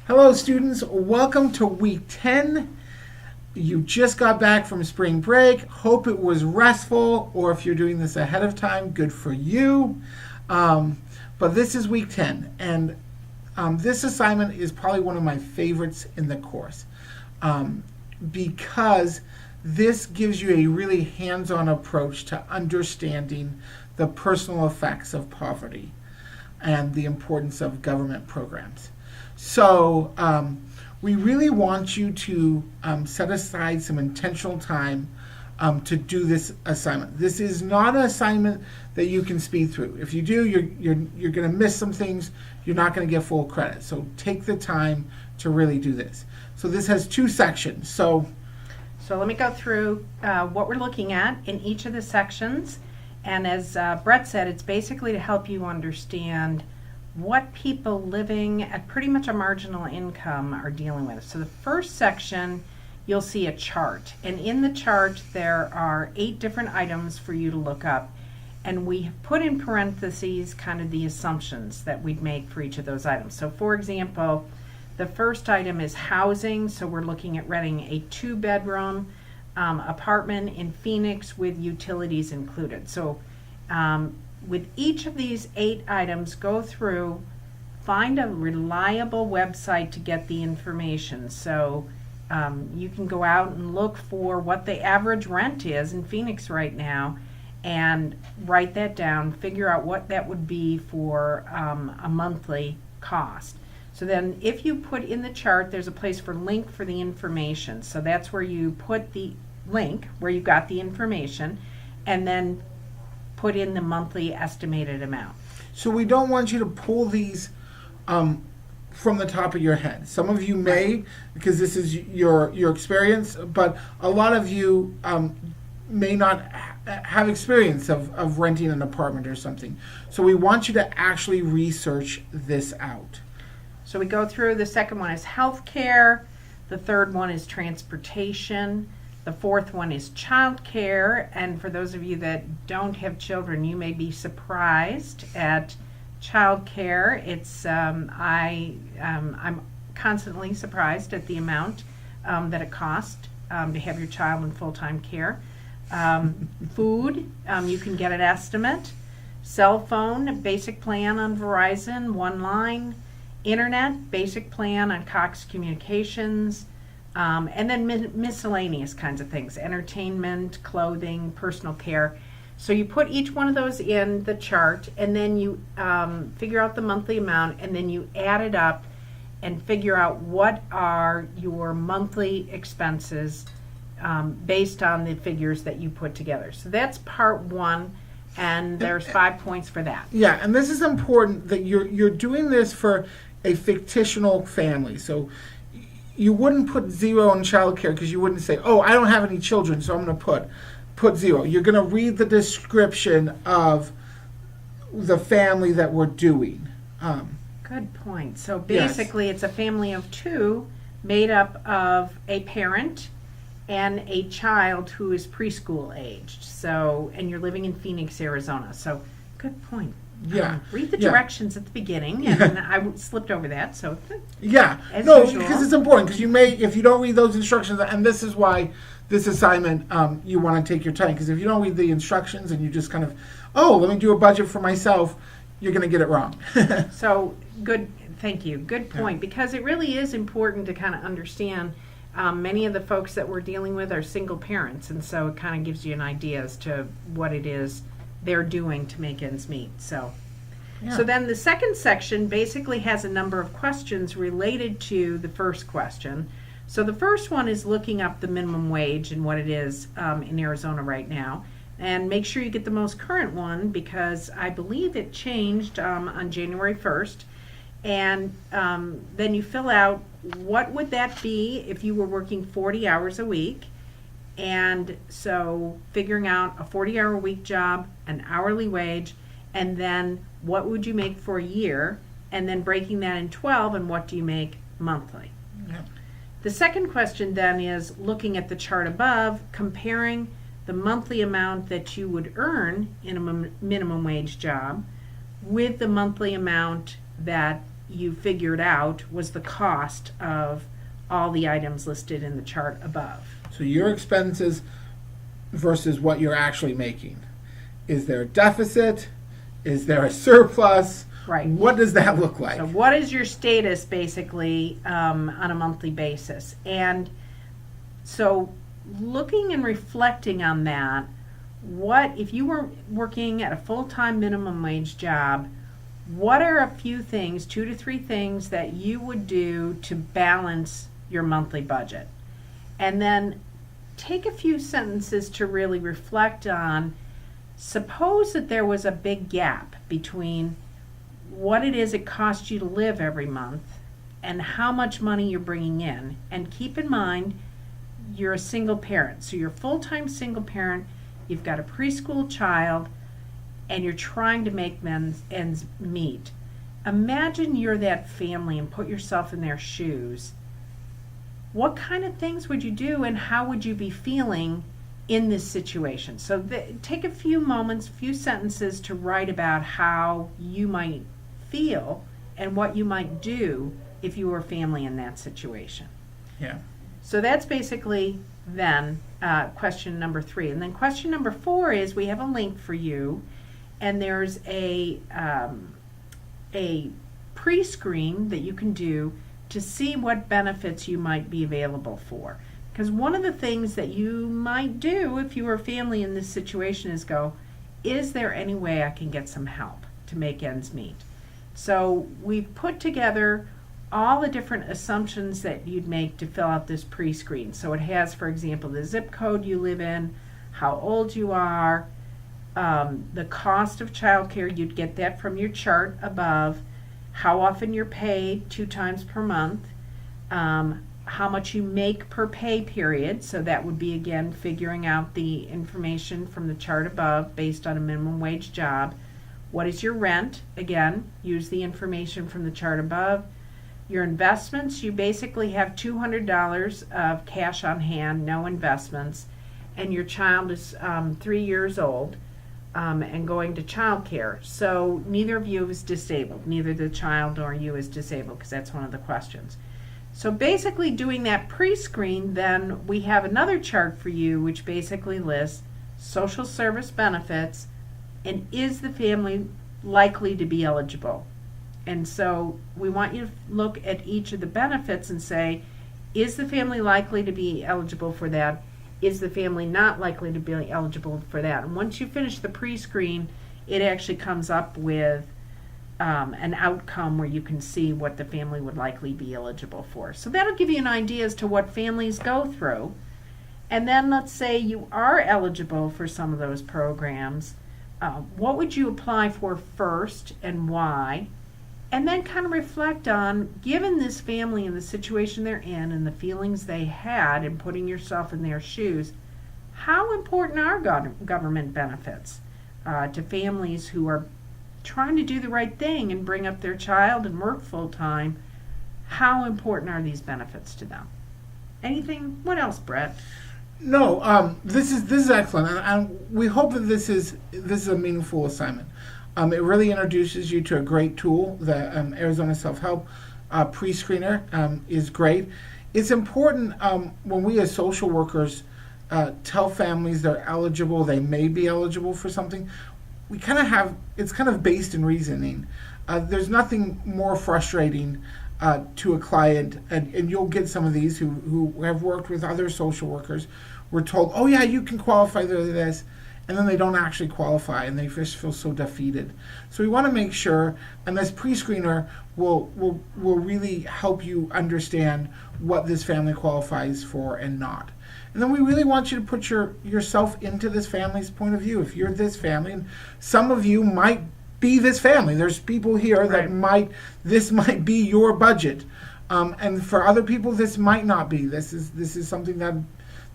Hello students, welcome to week 10. You just got back from spring break. Hope it was restful, or if you're doing this ahead of time, good for you. But this is week 10, and this assignment is probably one of my favorites in the course because this gives you a really hands-on approach to understanding the personal effects of poverty and the importance of government programs. So we really want you to set aside some intentional time to do this assignment. This is not an assignment that you can speed through. If you do, you're going to miss some things. You're not going to get full credit. So take the time to really do this. So this has two sections. So let me go through what we're looking at in each of the sections. And as Brett said, it's basically to help you understand what people living at pretty much a marginal income are dealing with. So the first section, you'll see a chart. And in the chart, there are 8 different items for you to look up. And we have put in parentheses kind of the assumptions that we'd make for each of those items. So for example, the first item is housing. So we're looking at renting a 2-bedroom apartment in Phoenix with utilities included. So with each of these 8 items, go through, find a reliable website to get the information. So you can go out and look for what the average rent is in Phoenix right now and write that down, figure out what that would be for a monthly cost. So then if you put in the chart, there's a place for link for the information. So that's where you put the link where you got the information and then put in the monthly estimated amount. So we don't want you to pull these from the top of your head. Some of you may, because this is your experience, but a lot of you may not have experience of renting an apartment or something. So we want you to actually research this out. So we go through, the second one is healthcare, the third one is transportation, the fourth one is childcare, and for those of you that don't have children, you may be surprised at childcare. It's I'm constantly surprised at the amount that it costs to have your child in full-time care. Food, you can get an estimate. Cell phone, basic plan on Verizon, one line. Internet, basic plan on Cox Communications. And then miscellaneous kinds of things, entertainment, clothing, personal care. So you put each one of those in the chart, and then you figure out the monthly amount, and then you add it up and figure out what are your monthly expenses based on the figures that you put together. So that's part 1, and there's 5 points for that. Yeah, and this is important that you're doing this for a fictional family. So you wouldn't put 0 in childcare because you wouldn't say, oh, I don't have any children, so I'm going to put 0. You're going to read the description of the family that we're doing. Good point. So basically, yes, it's a family of 2 made up of a parent and a child who is preschool aged. So, and you're living in Phoenix, Arizona. So, good point. Yeah. Read the directions at the beginning, and I slipped over that. So yeah, no, because it's important. Because you may, if you don't read those instructions, and this is why this assignment you want to take your time. Because if you don't read the instructions and you just kind of, oh, let me do a budget for myself, you're going to get it wrong. So good, thank you. Good point. Yeah. Because it really is important to kind of understand. Many of the folks that we're dealing with are single parents, and so it kind of gives you an idea as to what it is they're doing to make ends meet. So then the second section basically has a number of questions related to the first question. So the first one is looking up the minimum wage and what it is in Arizona right now. And make sure you get the most current one because I believe it changed on January 1st. And then you fill out what would that be if you were working 40 hours a week. And so figuring out a 40-hour week job, an hourly wage, and then what would you make for a year, and then breaking that in 12, and what do you make monthly? Yeah. The second question then is looking at the chart above, comparing the monthly amount that you would earn in a minimum wage job with the monthly amount that you figured out was the cost of all the items listed in the chart above. So your expenses versus what you're actually making. Is there a deficit? Is there a surplus? Right. What does that look like? So what is your status basically on a monthly basis? And so looking and reflecting on that, what if you were working at a full-time minimum wage job, what are a few things, 2 to 3 things that you would do to balance your monthly budget? And then take a few sentences to really reflect on, suppose that there was a big gap between what it is it costs you to live every month and how much money you're bringing in. And keep in mind, you're a single parent. So you're a full-time single parent, you've got a preschool child, and you're trying to make ends meet. Imagine you're that family and put yourself in their shoes. What kind of things would you do and how would you be feeling in this situation? So take a few moments, few sentences to write about how you might feel and what you might do if you were a family in that situation. Yeah. So that's basically then question number 3. And then question number 4 is we have a link for you, and there's a pre-screen that you can do to see what benefits you might be available for. Because one of the things that you might do if you were a family in this situation is go, is there any way I can get some help to make ends meet? So we've put together all the different assumptions that you'd make to fill out this pre-screen. So it has, for example, the zip code you live in, how old you are, the cost of childcare, you'd get that from your chart above, how often you're paid, 2 times per month, how much you make per pay period, so that would be again figuring out the information from the chart above based on a minimum wage job. What is your rent? Again, use the information from the chart above. Your investments, you basically have $200 of cash on hand, no investments, and your child is 3 years old and going to child care. So neither of you is disabled, neither the child nor you is disabled, because that's one of the questions. So basically doing that pre-screen, then we have another chart for you which basically lists social service benefits and is the family likely to be eligible. And so we want you to look at each of the benefits and say, is the family likely to be eligible for that? Is the family not likely to be eligible for that? And once you finish the pre-screen, it actually comes up with an outcome where you can see what the family would likely be eligible for. So that'll give you an idea as to what families go through. And then let's say you are eligible for some of those programs. What would you apply for first and why? And then kind of reflect on, given this family and the situation they're in and the feelings they had and putting yourself in their shoes, how important are government benefits to families who are trying to do the right thing and bring up their child and work full time? How important are these benefits to them? Anything? What else, Brett? No, this is excellent, and we hope that this is a meaningful assignment. It really introduces you to a great tool. The Arizona Self-Help pre-screener is great. It's important when we as social workers tell families they're eligible, they may be eligible for something. We kind of have, it's kind of based in reasoning. There's nothing more frustrating to a client, and you'll get some of these who have worked with other social workers. We're told, oh yeah, you can qualify for this, and then they don't actually qualify, and they just feel so defeated. So we want to make sure, and this pre-screener will really help you understand what this family qualifies for and not. And then we really want you to put yourself into this family's point of view. If you're this family, and some of you might be this family. There's people here that this might be your budget. And for other people, this might not be. This is something that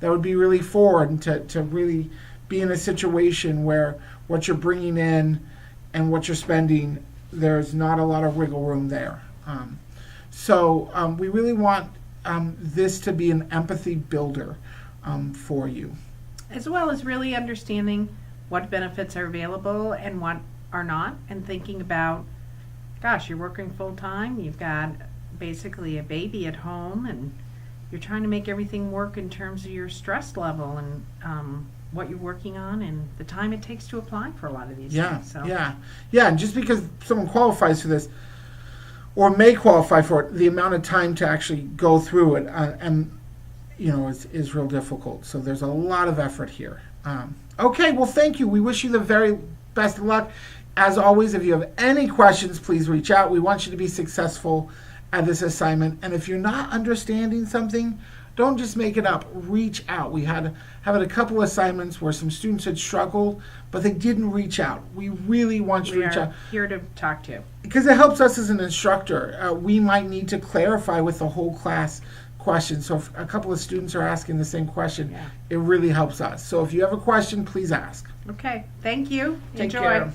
would be really foreign to really be in a situation where what you're bringing in and what you're spending, there's not a lot of wiggle room there. So we really want this to be an empathy builder for you. As well as really understanding what benefits are available and what are not, and thinking about, gosh, you're working full time, you've got basically a baby at home, and you're trying to make everything work in terms of your stress level and what you're working on and the time it takes to apply for a lot of these things. So. Yeah. And just because someone qualifies for this or may qualify for it, the amount of time to actually go through it and is real difficult. So there's a lot of effort here. Okay, well, thank you. We wish you the very best of luck. As always, if you have any questions, please reach out. We want you to be successful at this assignment. And if you're not understanding something, don't just make it up. Reach out. We had a couple assignments where some students had struggled, but they didn't reach out. We really want you to reach out. We are here to talk to you. Because it helps us as an instructor. We might need to clarify with the whole class questions. So if a couple of students are asking the same question, it really helps us. So if you have a question, please ask. Okay. Thank you. Take Enjoy. care.